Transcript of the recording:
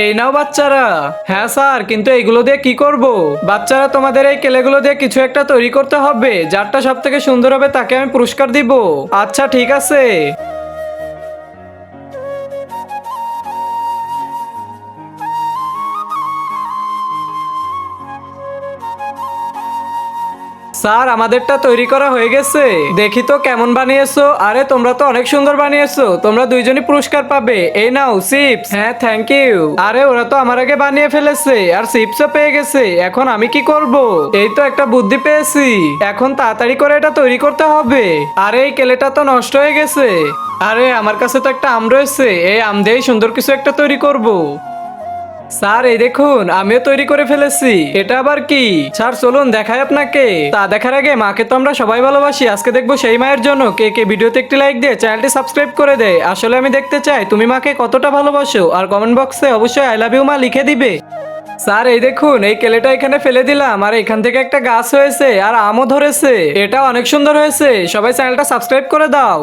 এই নাও বাচ্চারা। হ্যাঁ স্যার, কিন্তু এইগুলো দিয়ে কি করব? বাচ্চারা, তোমাদের এই কেলেগুলো দিয়ে কিছু একটা তৈরি করতে হবে। যারটা সব থেকে সুন্দর হবে তাকে আমি পুরস্কার দিব। আচ্ছা ঠিক আছে। স্যার, আমাদেরটা তৈরি করা হয়ে গেছে। দেখি তো কেমন বানিয়েছো। আরে তোমরা তো অনেক সুন্দর বানিয়েছো। তোমরা দুইজনই পুরস্কার পাবে। এই নাও চিপস। হ্যাঁ, থ্যাংক ইউ। আরে ওরা তো আমার আগে বানিয়ে ফেলেছে আর চিপসও পেয়ে গেছে। এখন আমি কি করব? এই তো একটা বুদ্ধি পেয়েছি। এখন তাড়াতাড়ি করে এটা তৈরি করতে হবে। আরে এই কেলেটা তো নষ্ট হয়ে গেছে। আরে আমার কাছে তো একটা আম রয়েছে। এই আম দিয়েই সুন্দর কিছু একটা তৈরি করব। স্যার, এই দেখুন আমিও তৈরি করে ফেলেছি। এটা আবার কি? স্যার চলুন দেখাই আপনাকে। তা দেখার আগে মাকে তো আমরা সবাই ভালোবাসি। আজকে দেখবো সেই মায়ের জন্য কে কে ভিডিওতে একটি লাইক দিয়ে চ্যানেলটি সাবস্ক্রাইব করে দেয়। আসলে আমি দেখতে চাই তুমি মাকে কতটা ভালোবাসো। আর কমেন্ট বক্সে অবশ্যই আই লাভ ইউ মা লিখে দিবে। স্যার, এই দেখুন এই কেলেটা এখানে ফেলে দিলাম আর এখান থেকে একটা গাছ হয়েছে আর আমও ধরেছে। এটা অনেক সুন্দর হয়েছে। সবাই চ্যানেলটা সাবস্ক্রাইব করে দাও।